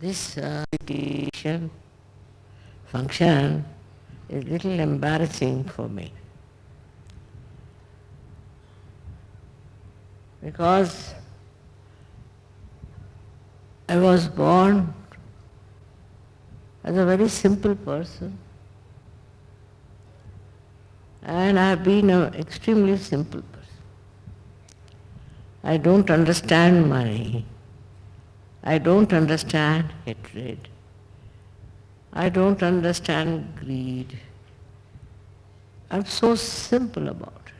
This meditation function is a little embarrassing for me, because I was born as a very simple person, and I have been an extremely simple person. I don't understand money. I don't understand hatred. I don't understand greed. I'm so simple about it.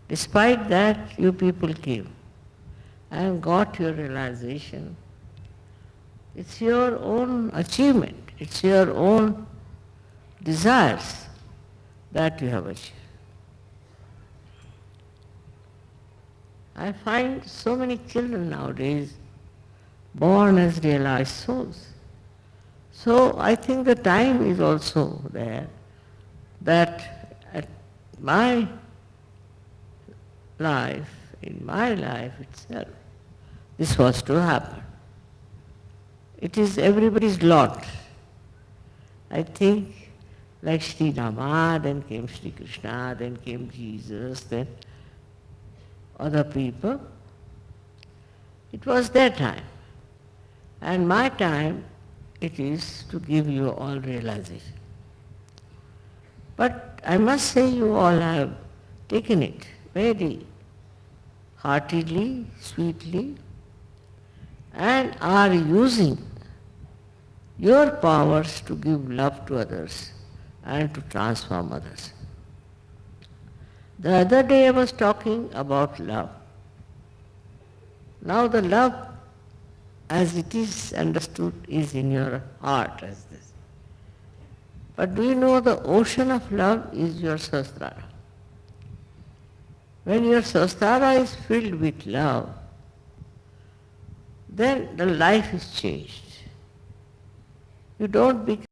Despite that, you people came and got your realization. It's your own achievement. It's your own desires that you have achieved. I find so many children nowadays born as realized souls. So I think the time is also there that at my life, in my life itself, this was to happen. It is everybody's lot. I think like Shri Rama, then came Shri Krishna, then came Jesus, then other people. It was their time. And my time, it is to give you all realization. But I must say you all have taken it very heartily, sweetly, and are using your powers to give love to others and to transform others. The other day I was talking about love. Now the love as it is understood is in your heart as this. But do you know the ocean of love is your sahasrara? When your sahasrara is filled with love, then the life is changed. You don't become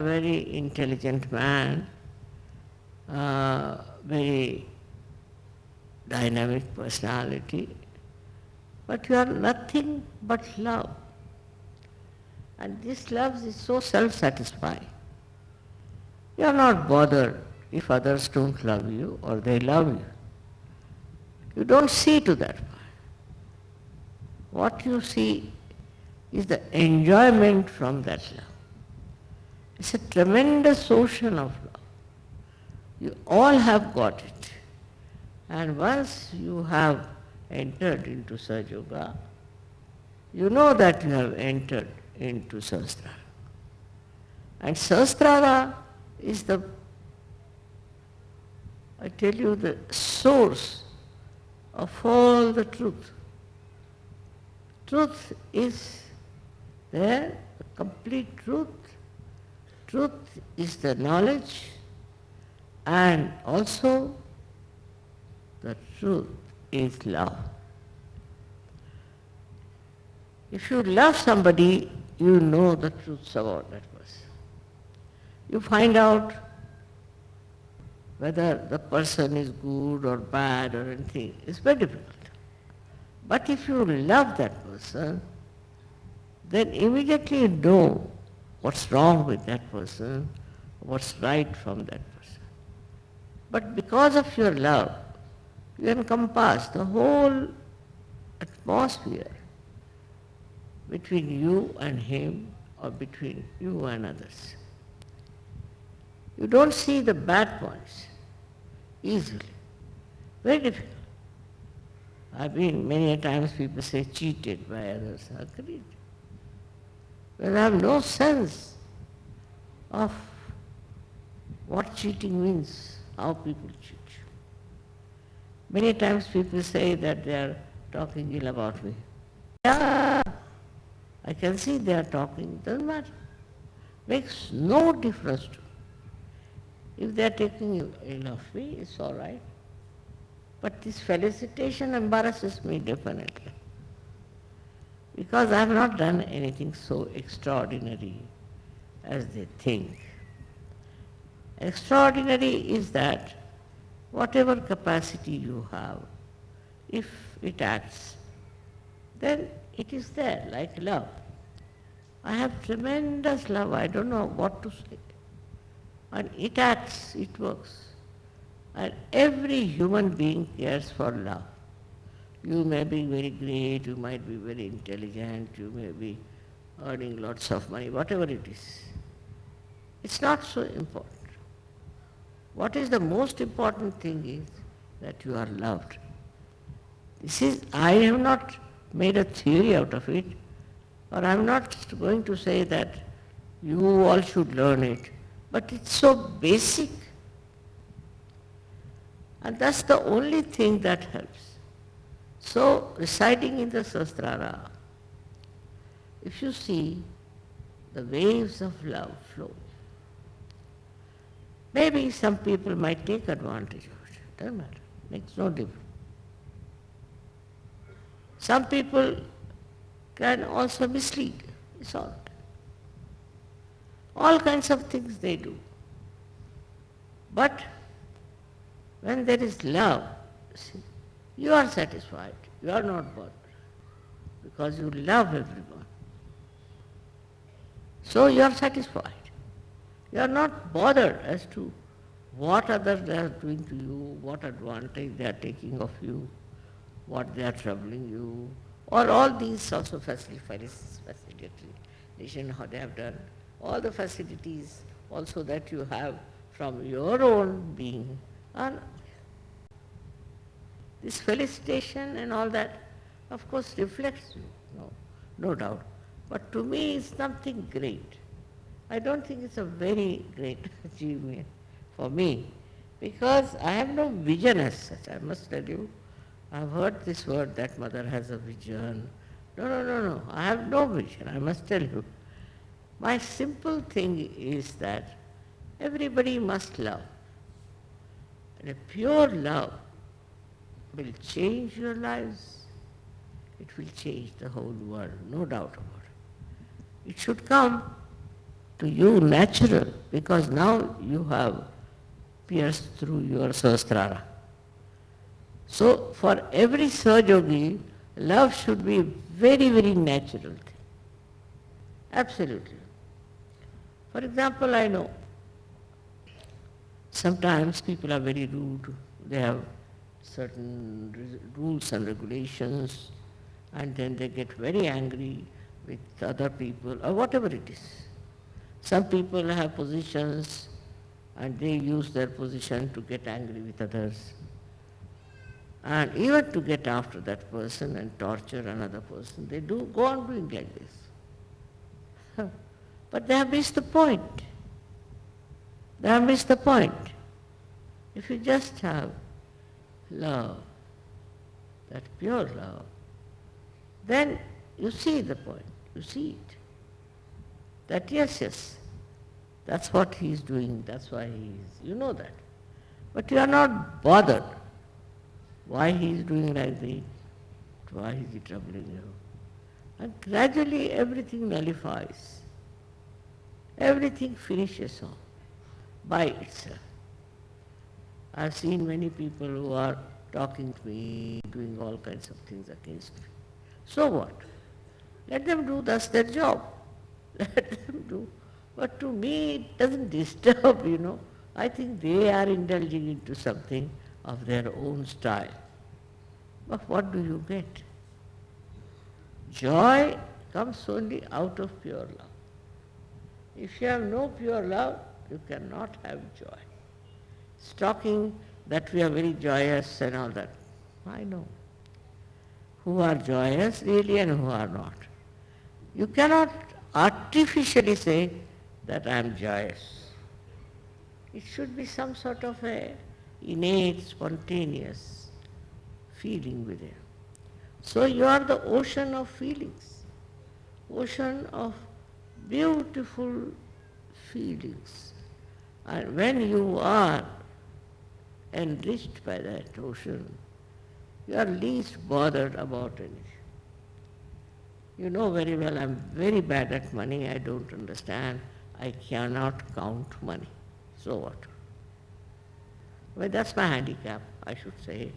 a very intelligent man, very dynamic personality, but you are nothing but love. And this love is so self-satisfying. You are not bothered if others don't love you or they love you. You don't see to that point. What you see is the enjoyment from that love. It's a tremendous ocean of love. You all have got it. And once you have entered into Sahaja, you know that you have entered into Sahasrara. And Sahasrara is the, I tell you, the source of all the truth. Truth is there, the complete truth. Truth is the knowledge, and also the truth is love. If you love somebody, you know the truths about that person. You find out whether the person is good or bad or anything. It's very difficult. But if you love that person, then immediately you know what's wrong with that person, what's right from that person. But because of your love, you encompass the whole atmosphere between you and him or between you and others. You don't see the bad points easily. Very difficult. I've been many a times people say cheated by others. Agreed. But I have no sense of what cheating means, how people cheat. Many times people say that they are talking ill about me. Yeah, I can see they are talking, doesn't matter. Makes no difference to me. If they are taking ill of me, it's all right. But this felicitation embarrasses me definitely. Because I have not done anything so extraordinary as they think. Extraordinary is that whatever capacity you have, if it acts, then it is there, like love. I have tremendous love, I don't know what to say. And it acts, it works. And every human being cares for love. You may be very great, you might be very intelligent, you may be earning lots of money, whatever it is. It's not so important. What is the most important thing is that you are loved. I have not made a theory out of it, or I am not going to say that you all should learn it, but it's so basic. And that's the only thing that helps. So, reciting in the Sahasrara, if you see the waves of love flow, maybe some people might take advantage of it. Doesn't matter. Makes no difference. Some people can also mislead. It's all right. All kinds of things they do. But when there is love, see, you are satisfied. You are not bothered. Because you love everyone. So you are satisfied. You are not bothered as to what others are doing to you, what advantage they are taking of you, what they are troubling you, or all these also facilitation, how they have done, all the facilities also that you have from your own being. And this felicitation and all that, of course, reflects you, no doubt. But to me, it's something great. I don't think it's a very great achievement for me, because I have no vision as such, I must tell you. I've heard this word that mother has a vision. No. I have no vision, I must tell you. My simple thing is that everybody must love. And a pure love will change your lives. It will change the whole world, no doubt about it. It should come to you natural, because now you have pierced through your Sahasrara. So for every Sahaja, love should be very, very natural thing. Absolutely. For example, I know sometimes people are very rude. They have certain rules and regulations, and then they get very angry with other people, or whatever it is. Some people have positions and they use their position to get angry with others, and even to get after that person and torture another person. They do go on doing like this. But they have missed the point. They have missed the point. If you just have love, that pure love, then you see the point, you see it. That yes, that's what he is doing, that's why he is, you know that. But you are not bothered why he is doing like this, why is he troubling you. And gradually everything nullifies. Everything finishes off by itself. I've seen many people who are talking to me, doing all kinds of things against me. So what? Let them do, that's their job. Let them do. But to me it doesn't disturb. I think they are indulging into something of their own style. But what do you get? Joy comes only out of pure love. If you have no pure love, you cannot have joy. It's talking that we are very joyous and all that. I know who are joyous really and who are not. You cannot artificially say that I am joyous. It should be some sort of a innate, spontaneous feeling within. So you are the ocean of feelings, ocean of beautiful feelings. And when you are enriched by that ocean, you are least bothered about anything. You know very well, I'm very bad at money, I don't understand, I cannot count money. So what? Well, that's my handicap, I should say.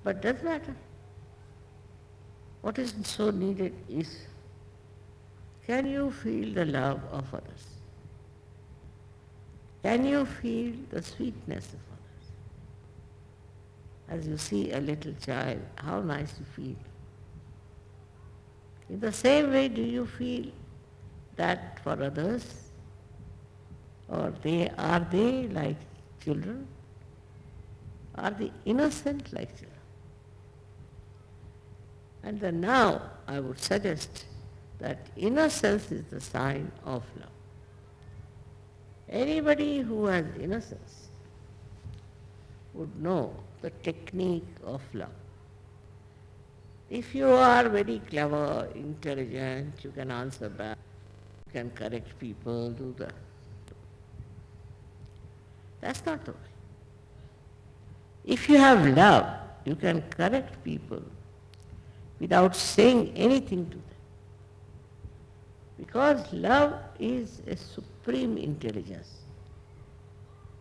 But doesn't matter. What is so needed is can you feel the love of others? Can you feel the sweetness of others? As you see a little child, how nice you feel. In the same way, do you feel that for others? Or are they like children? Are they innocent like children? And then now I would suggest that innocence is the sign of love. Anybody who has innocence would know the technique of love. If you are very clever, intelligent, you can answer back, you can correct people, do that. That's not the way. If you have love, you can correct people without saying anything to them. Because love is a supreme intelligence.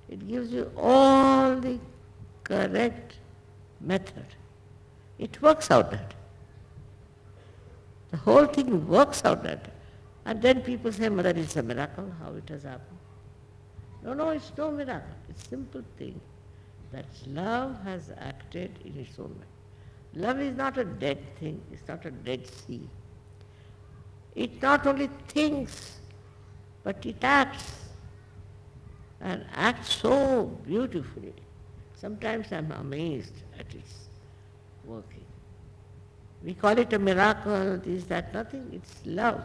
It gives you all the correct method. It works out that. The whole thing works out that. And then people say, Mother, it's a miracle how it has happened. No, it's no miracle. It's a simple thing that love has acted in its own way. Love is not a dead thing. It's not a dead sea. It not only thinks, but it acts. And acts so beautifully. Sometimes I'm amazed at its working. We call it a miracle, this, that, nothing. It's love.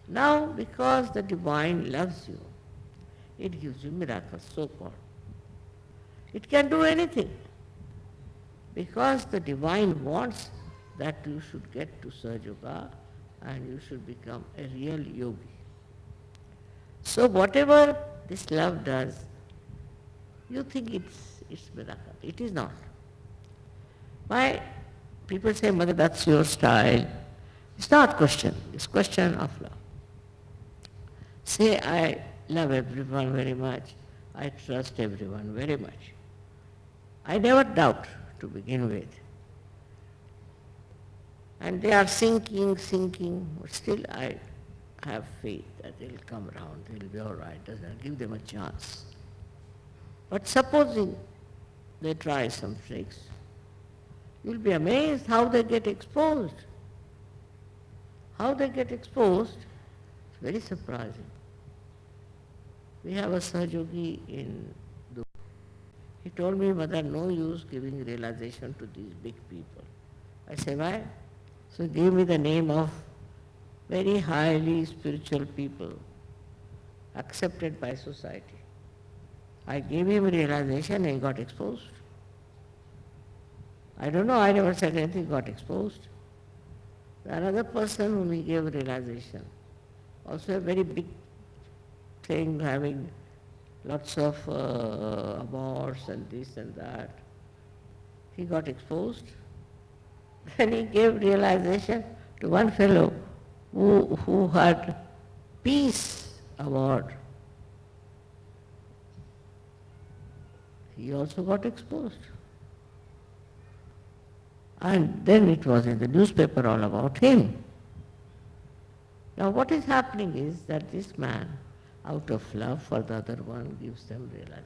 Now, because the divine loves you, it gives you miracles, so-called. It can do anything. Because the divine wants that you should get to Sahaja and you should become a real yogi. So whatever this love does, you think it's miracle. It is not. Why people say, Mother, that's your style. It's not question. It's question of love. Say, I love everyone very much. I trust everyone very much. I never doubt to begin with. And they are sinking, but still I have faith that they'll come around, they'll be all right, I'll give them a chance. But supposing they try some tricks, you'll be amazed how they get exposed. How they get exposed, it's very surprising. We have a Sahaja in Dubai. He told me, Mother, no use giving realization to these big people. I say, why? So he gave me the name of very highly spiritual people accepted by society. I gave him realization and he got exposed. I don't know, I never said anything, got exposed. Another person whom he gave realization, also a very big thing, having lots of awards and this and that. He got exposed. Then he gave realization to one fellow who had peace award. He also got exposed. And then it was in the newspaper all about him. Now what is happening is that this man, out of love for the other one, gives them realization.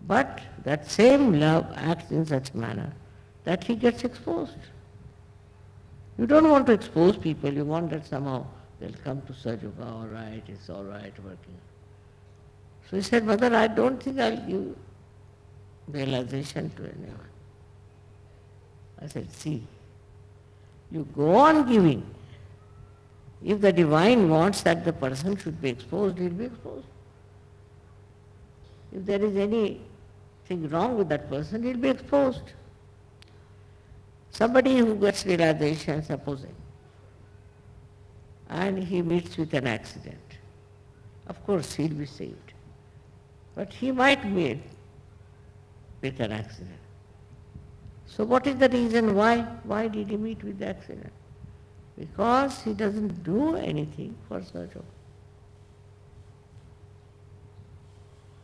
But that same love acts in such a manner that he gets exposed. You don't want to expose people, you want that somehow they'll come to Sahaja, all right, it's all right, working. So he said, Mother, I don't think I'll give realization to anyone. I said, see, you go on giving. If the divine wants that the person should be exposed, he'll be exposed. If there is anything wrong with that person, he'll be exposed. Somebody who gets realization, supposing, and he meets with an accident, of course he'll be saved. But he might meet with an accident. So what is the reason why? Why did he meet with the accident? Because he doesn't do anything for Sahaja.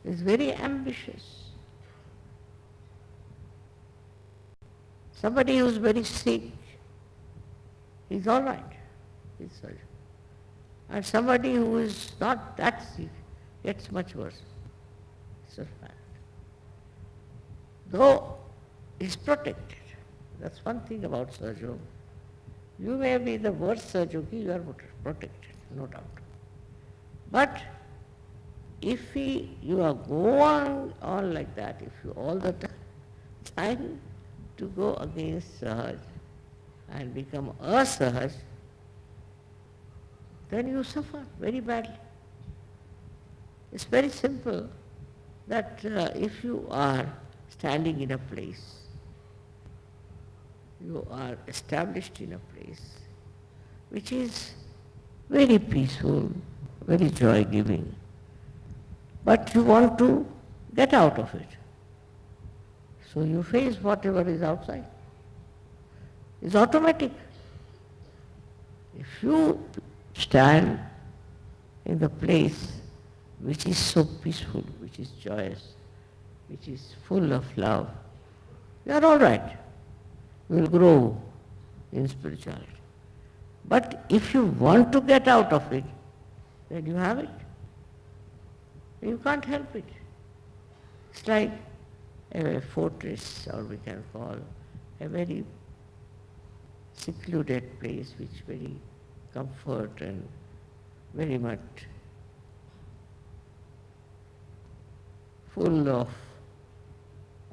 He's very ambitious. Somebody who's very sick, He's all right. He's Sahaja. And somebody who is not that sick gets much worse. It's a fact. Though he's protected. That's one thing about Sahaja. You may be the worst Sahajogi, you are protected, no doubt. But if you are going on like that, if you all the time to go against Sahaj and become a Sahaj, then you suffer very badly. It's very simple that if you are standing in a place, you are established in a place which is very peaceful, very joy-giving, but you want to get out of it. So you face whatever is outside. It's automatic. If you stand in the place which is so peaceful, which is joyous, which is full of love, you are all right. You will grow in spirituality. But if you want to get out of it, then you have it. You can't help it. It's like a fortress, or we can call a very secluded place which very comfort and very much full of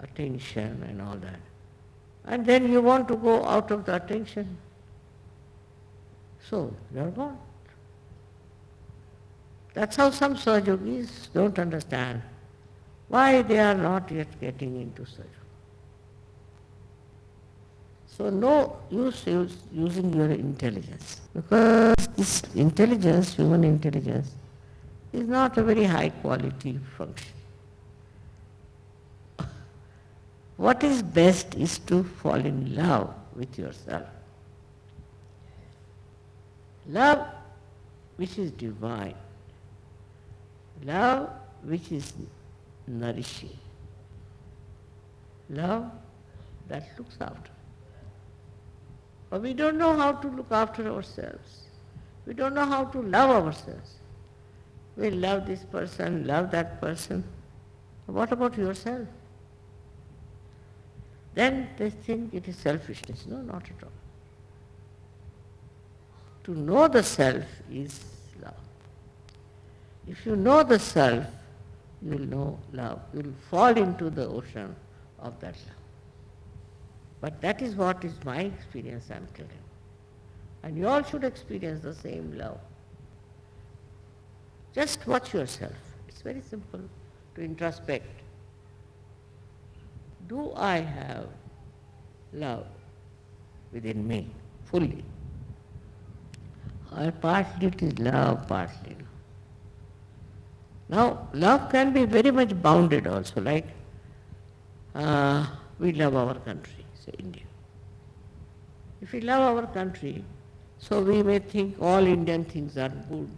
attention and all that. And then you want to go out of the attention. So you are gone. That's how some Sahajogis don't understand why they are not yet getting into Sahaja. So no use using your intelligence, because this intelligence, human intelligence, is not a very high quality function. What is best is to fall in love with yourself. Love which is divine. Love which is nourishing. Love that looks after. But we don't know how to look after ourselves. We don't know how to love ourselves. We love this person, love that person. What about yourself? Then they think it is selfishness. No, not at all. To know the self is love. If you know the self, you will know love. You will fall into the ocean of that love. But that is what is my experience, I am telling. And you all should experience the same love. Just watch yourself. It's very simple to introspect. Do I have love within me fully? Or partly it is love, partly no. Now, love can be very much bounded also, like we love our country, say India. If we love our country, so we may think all Indian things are good.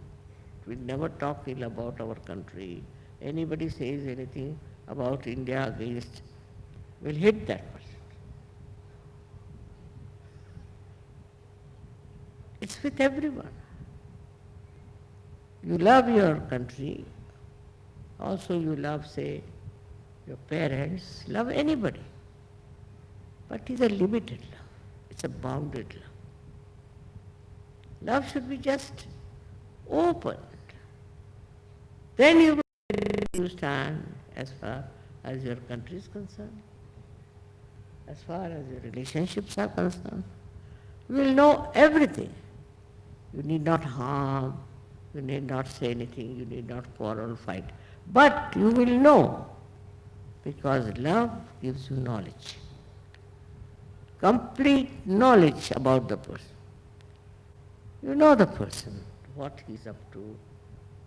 We never talk ill about our country. Anybody says anything about India against, we'll hate that person. It's with everyone. You love your country, also you love, say, your parents, love anybody. But it's a limited love. It's a bounded love. Love should be just open. Then you will stand as far as your country is concerned, as far as your relationships are concerned. You will know everything. You need not harm, you need not say anything, you need not quarrel, fight. But you will know, because love gives you knowledge. Complete knowledge about the person. You know the person, what he's up to,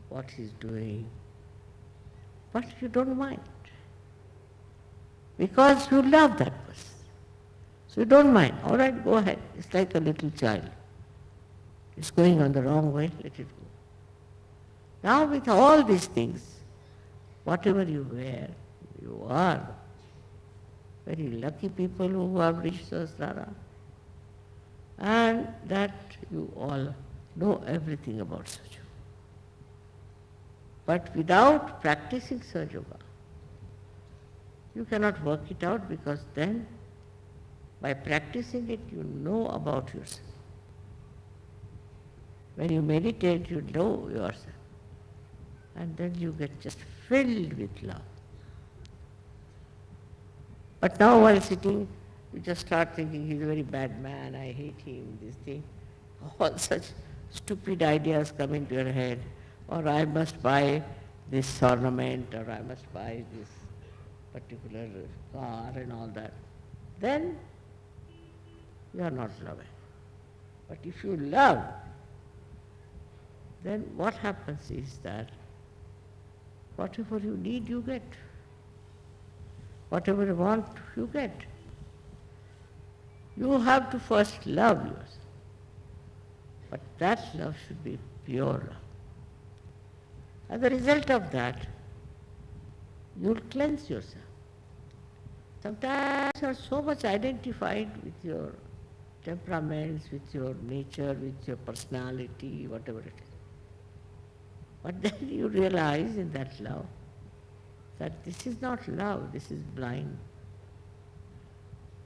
what he's doing, but you don't mind. Because you love that person. So you don't mind. All right, go ahead. It's like a little child. It's going on the wrong way, let it go. Now with all these things, whatever you wear, you are very lucky people who have reached Sahasrara. and that you all know everything about Sahaja. But without practicing Sahaja Yoga, you cannot work it out, because then by practicing it you know about yourself. When you meditate you know yourself, and then you get just filled with love. But now while sitting, you just start thinking, he's a very bad man, I hate him, this thing. All such stupid ideas come into your head. Or I must buy this ornament, or I must buy this particular car and all that. Then you are not loving. But if you love, then what happens is that whatever you need, you get. Whatever you want, you get. You have to first love yourself. But that love should be pure love. As a result of that, you'll cleanse yourself. Sometimes you are so much identified with your temperaments, with your nature, with your personality, whatever it is. But then you realize in that love that this is not love, this is blind.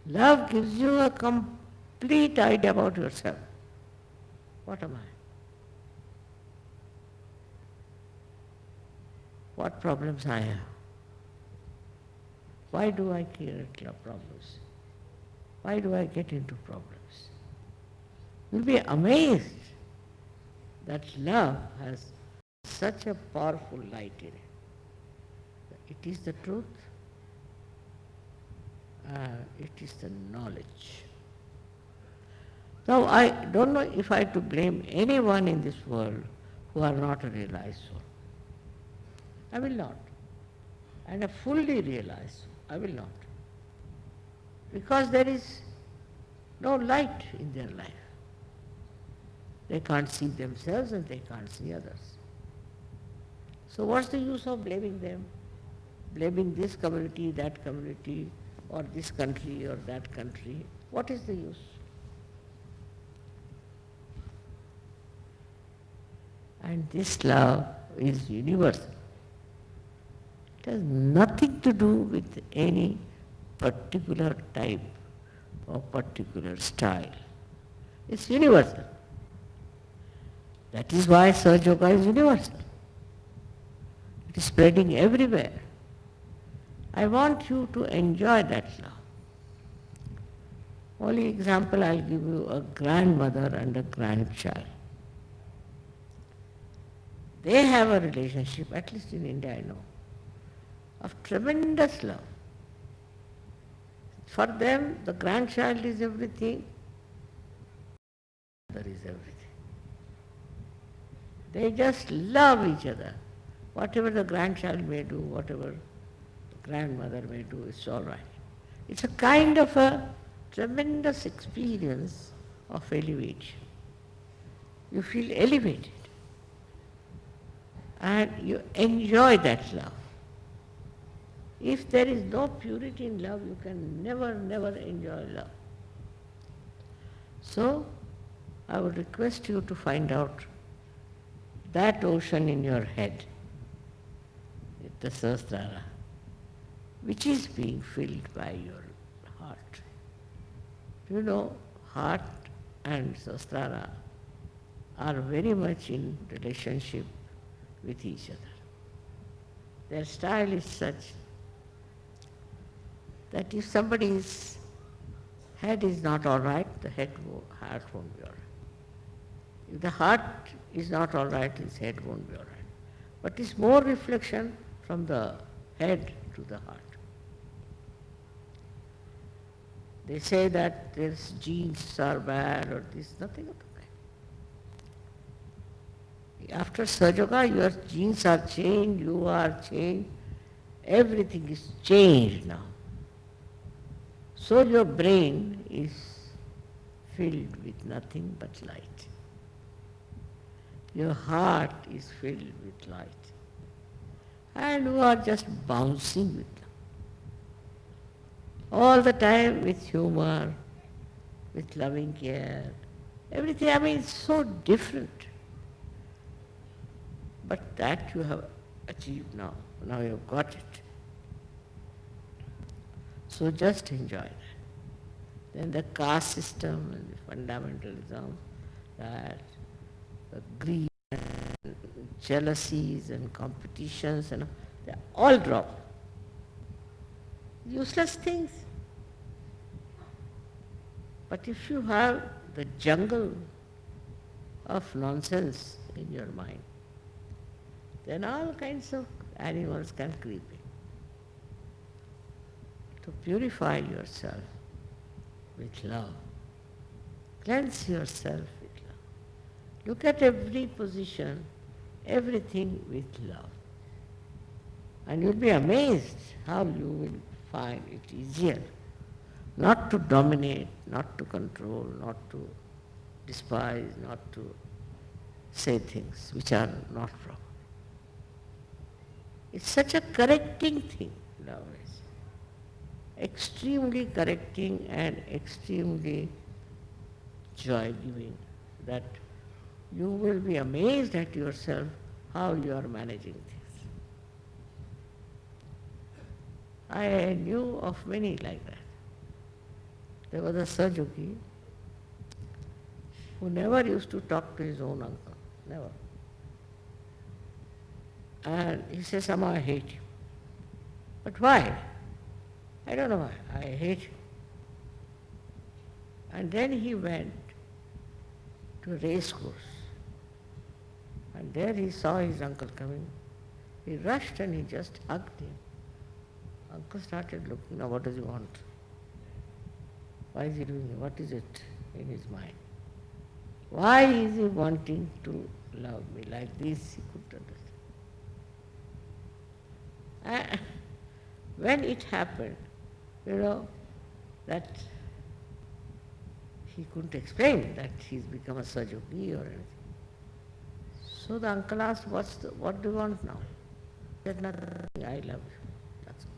Love gives you a complete idea about yourself. What am I? What problems I have? Why do I create problems? Why do I get into problems? You'll be amazed that love has such a powerful light in it. It is the truth, it is the knowledge. Now I don't know if I have to blame anyone in this world who are not a realized soul. I will not. And a fully realized soul, I will not. Because there is no light in their life. They can't see themselves and they can't see others. So what's the use of blaming them? Blaming this community, that community, or this country or that country. What is the use? And this love is universal. It has nothing to do with any particular type or particular style. It's universal. That is why Sahaja Yoga is universal. It is spreading everywhere. I want you to enjoy that love. Only example I'll give you, a grandmother and a grandchild. They have a relationship, at least in India I know, of tremendous love. For them, the grandchild is everything, the mother is everything. They just love each other. Whatever the grandchild may do, whatever the grandmother may do, it's all right. It's a kind of a tremendous experience of elevation. You feel elevated. And you enjoy that love. If there is no purity in love, you can never, never enjoy love. So, I would request you to find out that ocean in your head, the Sahasrara, which is being filled by your heart. You know, heart and Sahasrara are very much in relationship with each other. Their style is such that if somebody's head is not all right, the heart won't be all right. If the heart is not all right, his head won't be all right. But it's more reflection from the head to the heart. They say that there's genes are bad or this, nothing of the kind. After Sahaja Yoga, your genes are changed, you are changed, everything is changed now. So your brain is filled with nothing but light. Your heart is filled with light. And you are just bouncing with them. All the time with humor, with loving care, everything. I mean, it's so different. But that you have achieved now. Now you've got it. So just enjoy that. Then the caste system and the fundamentalism, that the greed and jealousies and competitions, and they all drop. Useless things. But if you have the jungle of nonsense in your mind, then all kinds of animals can creep in. To purify yourself with love. Cleanse yourself with love. Look at every position, everything with love. And you'll be amazed how you will find it easier not to dominate, not to control, not to despise, not to say things which are not proper. It's such a correcting thing nowadays. Extremely correcting and extremely joy-giving, that you will be amazed at yourself how you are managing things. I knew of many like that. There was a Sahaja who never used to talk to his own uncle, never. And he says, somehow I hate him. But why? I don't know why. I hate him. And then he went to a race course. And there he saw his uncle coming. He rushed and he just hugged him. Uncle started looking, now what does he want? Why is he doing it? What is it in his mind? Why is he wanting to love me like this? He couldn't understand. When it happened, that he couldn't explain that he's become a Sahaja or anything. So the uncle asked, what do you want now? He said, nothing, I love you. That's all.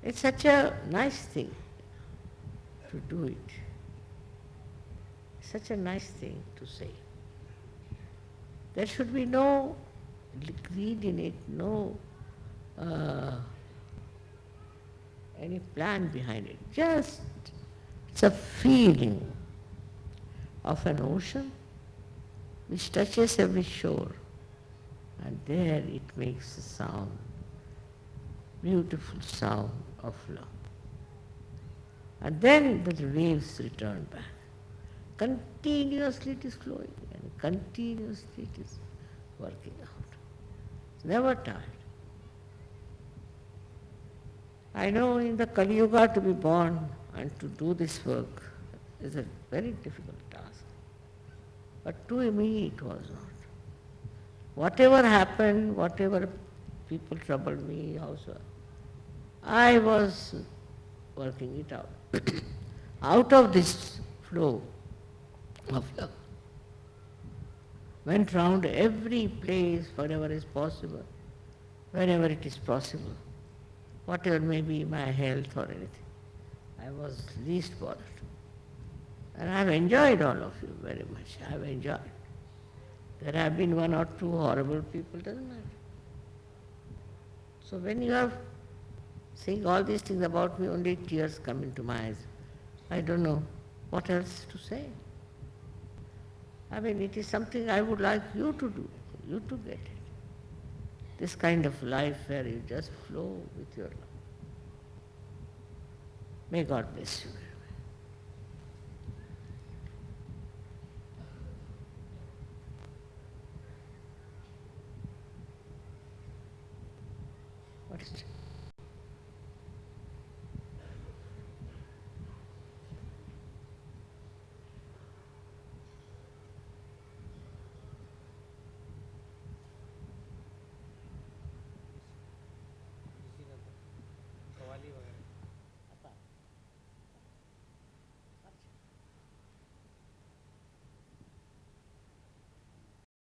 It's such a nice thing to do it. Such a nice thing to say. There should be no greed in it, no any plan behind it. Just it's a feeling of an ocean which touches every shore, and there it makes a sound, beautiful sound of love. And then the waves return back. Continuously it is flowing and continuously it is working out. It's never tired. I know in the Kali Yuga to be born and to do this work is a very difficult task. But to me it was not. Whatever happened, whatever people troubled me, also, I was working it out. Out of this flow of love. Went round every place, wherever is possible, wherever it is possible, whatever may be my health or anything. I was least bothered. And I have enjoyed all of you very much. I have enjoyed. There have been one or two horrible people, doesn't matter. So when you are saying all these things about me, only tears come into my eyes. I don't know what else to say. I mean, it is something I would like you to do, you to get it. This kind of life where you just flow with your love. May God bless you. What is it?